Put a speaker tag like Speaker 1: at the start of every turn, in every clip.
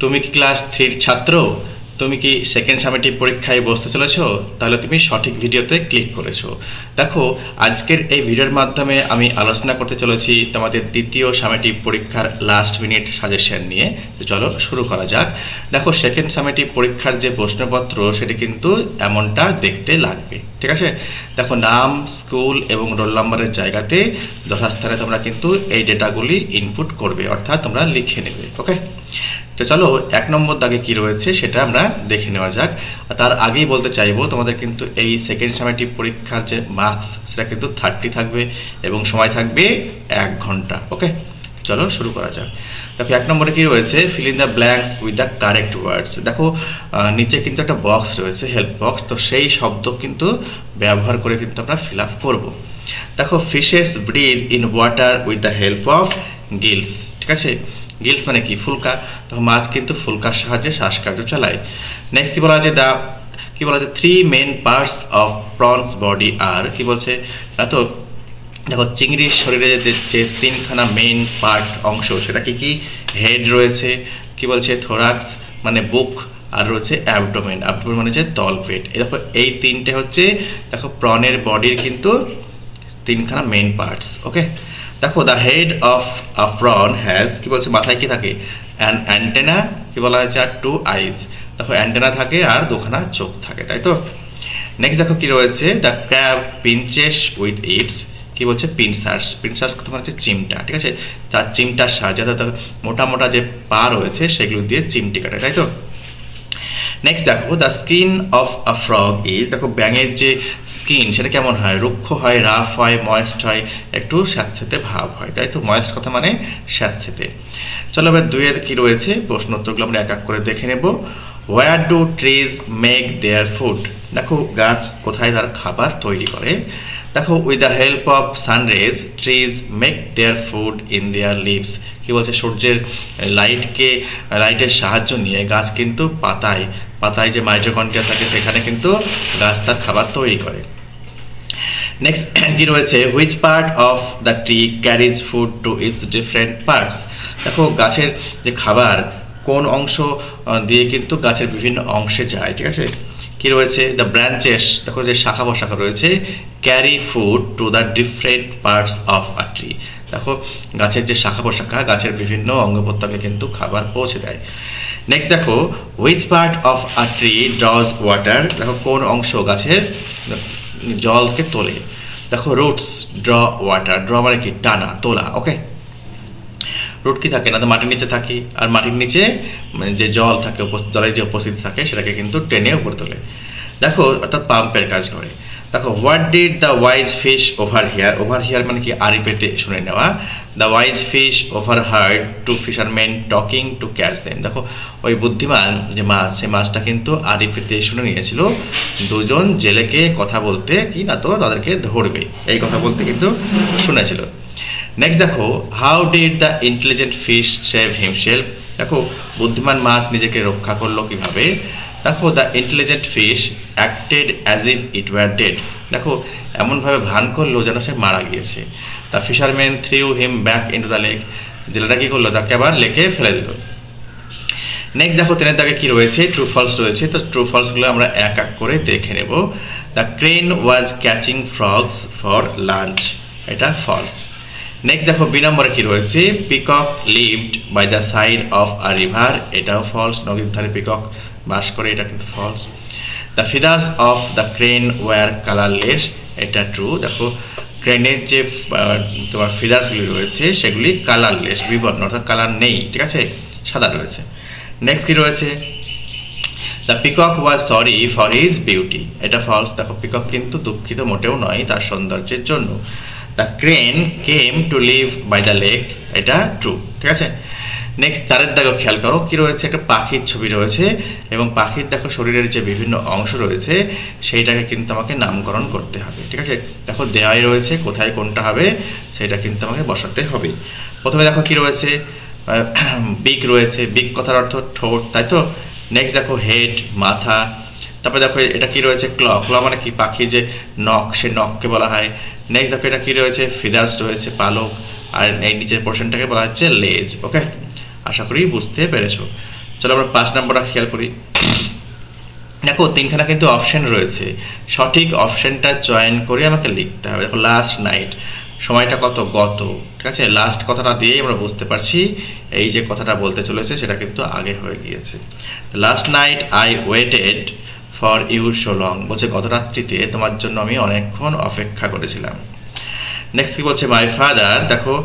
Speaker 1: তুমি কি ক্লাস 3 ছাত্র? তুমি কি সেকেন্ড সামেটিভ পরীক্ষায় বসতে চলেছো? তাহলে তুমি সঠিক ভিডিওতে ক্লিক করেছো। দেখো, আজকের এই ভিডিওর মাধ্যমে আমি আলোচনা করতে চলেছি তোমাদের দ্বিতীয় সামেটিভ পরীক্ষার লাস্ট মিনিট সাজেশন নিয়ে। তো চলো শুরু করা যাক। দেখো, সেকেন্ড সামেটিভ পরীক্ষার যে প্রশ্নপত্র সেটি কিন্তু এমনটা দেখতে লাগবে, ঠিক আছে? দেখো, নাম, স্কুল এবং রোল নাম্বারের জায়গাতে যথাস্থানে তোমরা কিন্তু এই ডেটাগুলি ইনপুট করবে, অর্থাৎ তোমরা লিখে নেবে। ওকে, তো চলো 1 নম্বর দাগে কি রয়েছে সেটা আমরা দেখে নেওয়া যাক। তার আগেই বলতে চাইবো, তোমাদের কিন্তু এই সেকেন্ড সামেটিভ পরীক্ষার যে মার্কস সেটা কিন্তু 30 থাকবে এবং সময় থাকবে 1 ঘন্টা। ওকে, চলো শুরু করা যাক। দেখো 1 নম্বরে কি রয়েছে, fill in the blanks with the correct words. দেখো, নিচে কিন্তু একটা বক্স রয়েছে, হেল্প বক্স, তো সেই শব্দ কিন্তু ব্যবহার করে কিন্তু আমরা ফিল আপ করবো। দেখো, fishes breathe in water with the help of gills, ঠিক আছে? গিলস মানে কি? ফুলকা। তো মাছ কিন্তু ফুলকার সাহায্যে শ্বাসকার্য চালায়। নেক্সট কি বলা আছে, কি বলা আছে, 3 main parts of prawns body আর, কি বলছে না, তো দেখো চিংড়ির শরীরে যে 3খানা মেন পার্ট অংশ সেটা কি কি? হেড রয়েছে, কি বলছে, থোরাক্স মানে বুক, আর রয়েছে অ্যাবডোমেন, অ্যাবডোমেন মানে হচ্ছে তলপেট। দেখো এই 3টে হচ্ছে দেখো প্রনের বডির কিন্তু 3খানা মেন পার্টস। ওকে, দেখো the head of a prawn has, কি বলছে, মাথায় কি থাকে? অ্যান অ্যান্টেনা, কি বলা হয়েছে, আর 2 আইজ। দেখো অ্যান্টেনা থাকে আর 2খানা চোখ থাকে, তাই তো? নেক্সট দেখো কি রয়েছে, the crab pinches with its, কি বলছে, পিনসার্স। পিনসার্স তোমার হচ্ছে চিমটা, ঠিক আছে? তার চিমটার সাহায্যে মোটা মোটা যে পা রয়েছে সেগুলো দিয়ে চিমটি কাটে, তাই তো? নেক্সট দেখো, the skin of a frog is, দেখো ব্যাঙের যে স্কিন সেটা কেমন হয়? রুক্ষ হয়, রাফ হয়, ময়েস্ট হয়, একটু স্যাঁতসেঁতে ভাব হয়, তাই তো? ময়েস্ট কথা মানে স্যাঁতসেঁতে। চলো এবার 2-এর কি রয়েছে প্রশ্ন উত্তরগুলো আমরা এক এক করে দেখে নেব। Where do trees make their food, দেখো গাছ কোথায় তার খাবার তৈরি করে? দেখো with the help of sunrays trees make their food in their leaves, কি বলছে, সূর্যের লাইটের সাহায্য নিয়ে গাছ কিন্তু পাতায় যে মাইটোকন্ড্রিয়া থাকে সেখানে কিন্তু গাছ তার খাবার তৈরি করে। নেক্সট কি রয়েছে, which part of the tree carries food to its different parts, দেখো গাছের যে খাবার কোন অংশ দিয়ে কিন্তু গাছের বিভিন্ন অংশে যায়, ঠিক আছে? কি রয়েছে, দ্য ব্রাঞ্চেস, দেখো যে শাখা প্রশাখা রয়েছে, carry food to the different parts of a tree, দেখো গাছের যে শাখা প্রশাখা গাছের বিভিন্ন অঙ্গ প্রত্যঙ্গে কিন্তু খাবার পৌঁছে দেয়। নেক্সট দেখো, which part of a tree ড্রজ water, দেখো কোন অংশ গাছের জলকে তোলে? দেখো রুটস ড্র ওয়াটার, ড্র মানে কি? টানা, তোলা। ওকে, রুট কি থাকে না, তো মাটির নিচে থাকে, আর মাটির নিচে যে জল থাকে, জলের যে উপস্থিতি থাকে সেটাকে কিন্তু টেনে উপরে তোলে। দেখো অর্থাৎ পাম্পের কাজ করে। দেখো, what did the wise fish over here, over here মানে কি? আড়ি পেতে শুনে নেওয়া। The wise fish over hard to fisherman talking to catch them, দেখো ওই বুদ্ধিমান যে মাছ, সেই মাছটা কিন্তু আড়ি পেতে শুনে নিয়েছিল 2জন জেলেকে কথা বলতে, কি না, তো তাদেরকে ধরবে এই কথা বলতে কিন্তু শুনেছিল। নেক্সট দেখো, how did the intelligent fish save himself, দেখো বুদ্ধিমান মাছ নিজেকে রক্ষা করলো কিভাবে? দেখো the intelligent fish acted as if it were dead, দেখো এমনভাবে ভান করলো যেন সে মারা গিয়েছে। The fisherman threw him back into the lake, জেলেটা কি করলো? তাকে আবার লেকে ফেলে দিল। নেক্সট দেখো 3-এর দাগে কি রয়েছে, ট্রু ফলস রয়েছে। তো ট্রু ফলসগুলো আমরা এক এক করে দেখে নেব। The crane was catching frogs for lunch, এটা ফলস। নেক্সট দেখো বি নম্বরে কি রয়েছে, peacock lived by the side of a river, এটাও ফলস, নদীর ধারে পিকক বাস করে, এটা কিন্তু false. The feathers of the crane were colourless, এটা ট্রু। দেখো ক্রেনের যে তোমার ফিদার্সগুলি রয়েছে সেগুলি কালারলেস, বিবর্ণ, অর্থাৎ কালার নেই, ঠিক আছে, সাদা রয়েছে। নেক্সট কি রয়েছে, the peacock was sorry for his beauty, এটা ফলস। দেখো পিকক কিন্তু দুঃখিত মোটেও নয় তার সৌন্দর্যের জন্য। The crane came to live by the lake, এটা ট্রু, ঠিক আছে। নেক্সট 4-এর দাগে খেয়াল করো কি রয়েছে, একটা পাখির ছবি রয়েছে এবং পাখির দেখো শরীরের যে বিভিন্ন অংশ রয়েছে সেইটাকে কিন্তু আমাকে নামকরণ করতে হবে, ঠিক আছে? দেখো দেওয়াই রয়েছে, কোথায় কোনটা হবে সেটা কিন্তু আমাকে বসাতে হবে। প্রথমে দেখো কি রয়েছে, বিক রয়েছে, বিক কথার অর্থ ঠোঁট, তাই তো? নেক্সট দেখো হেড, মাথা। তারপরে দেখো এটা কি রয়েছে, ক্ল, ক্ল মানে কি? পাখি যে নখ, সে নখকে বলা হয়। নেক্সট দেখো এটা কি রয়েছে, ফিদার্স রয়েছে, পালক, আর এই নিচের পোর্শনটাকে বলা হচ্ছে লেজ। ওকে, আশা করি বুঝতে পেরেছো। চলো আমরা 5 নম্বরটা খেয়াল করি। দেখো তিনখানা কিন্তু অপশন রয়েছে, সঠিক অপশনটা চয়ন করে আমাকে লিখতে হবে। দেখো লাস্ট নাইট, সময়টা কত, গত, ঠিক আছে। লাস্ট কথাটা দিয়েই আমরা বুঝতে পারছি এই যে কথাটা বলতে চলেছে সেটা কিন্তু আগে হয়ে গিয়েছে। Last night I waited for you so long, বলছে গত রাত্রিতে তোমার জন্য আমি অনেকক্ষণ অপেক্ষা করেছিলাম। নেক্সট কি বলছে, মাই ফাদার, দেখো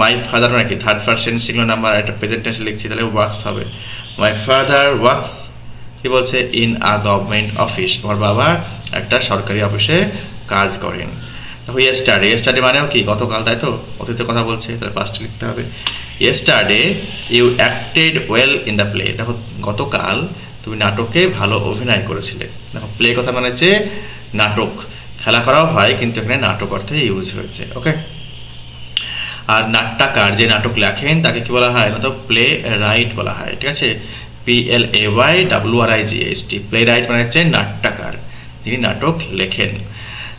Speaker 1: মাই ফাদার মানে কি, থার্ড পারসন সিঙ্গুলার নাম্বার, একটা প্রেজেন্ট টেন্সে লিখছি, তাহলে ওয়ার্কস হবে। মাই ফাদার ওয়ার্কস, কি বলছে, ইন আ গভর্নমেন্ট অফিস, তোমার বাবা একটা সরকারি অফিসে কাজ করেন। দেখো ইয়েস্টারডে, ইয়েস্টারডে মানেও কি, গতকাল, তাই তো, অতীতের কথা বলছে, তাহলে পাস্টে লিখতে হবে। Yesterday you acted well in the play, দেখো গতকাল তুমি নাটকে ভালো অভিনয় করেছিলে। দেখো প্লে কথা মানে হচ্ছে নাটক, খেলা করাও হয় কিন্তু এখানে নাটক অর্থে ইউজ হয়েছে, ওকে। আর নাট্যকার যে নাটক লেখেন তাকে কি বলা হয় না, তো প্লে রাইট বলা হয়, ঠিক আছে। PLAYWRIGHT, প্লে রাইট মানে হচ্ছে নাট্যকার, যিনি নাটক লেখেন।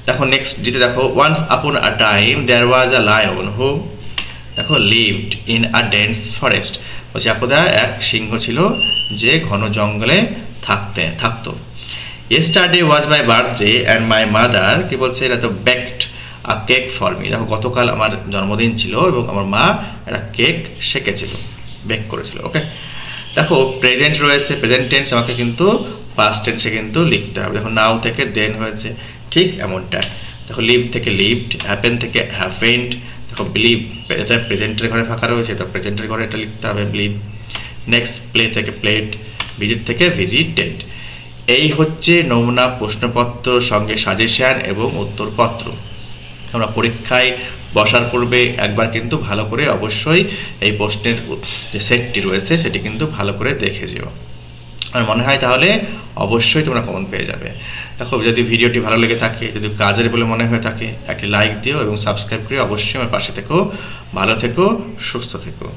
Speaker 1: দেখো নেক্সট দিতে দেখো, once upon a time there was a lion who, দেখো lived in a dense forest, বলছে একদা এক সিংহ ছিল যে ঘন জঙ্গলে থাকতো। Yesterday was my birthday and my mother, কি বলছে, এটা তো baked a cake for me, দেখো গতকাল আমার জন্মদিন ছিল এবং আমার মা একটা কেক সেঁকেছিল, বেক করেছিল, ওকে। দেখো প্রেজেন্ট রয়েছে, প্রেজেন্ট টেন্স আমাকে কিন্তু পাস্ট টেন্সে কিন্তু লিখতে হবে। দেখো নাও থেকে দেন হয়েছে, ঠিক এমনটা। দেখো লিভ থেকে লিভড, হ্যাপেন থেকে হ্যাপেন্ড, দেখো বিলিভ, এটা প্রেজেন্টের ঘরে ফাঁকা রয়েছে, তো প্রেজেন্টের ঘরে এটা লিখতে হবে বিলিভ। নেক্সট প্লে থেকে প্লেড, ভিজিট থেকে ভিজিটেড। এই হচ্ছে নমুনা প্রশ্নপত্র সঙ্গে সাজেশন এবং উত্তরপত্র। আমরা পরীক্ষায় বসার পূর্বে একবার কিন্তু ভালো করে অবশ্যই এই প্রশ্নের যে সেটটি রয়েছে সেটি কিন্তু ভালো করে দেখে যেও। আমার মনে হয় তাহলে অবশ্যই তোমরা কমন পেয়ে যাবে। দেখো যদি ভিডিওটি ভালো লেগে থাকে, যদি কাজের বলে মনে হয়ে থাকে, একটি লাইক দিও এবং সাবস্ক্রাইব করে অবশ্যই আমার পাশে থেকো। ভালো থেকো, সুস্থ থেকো।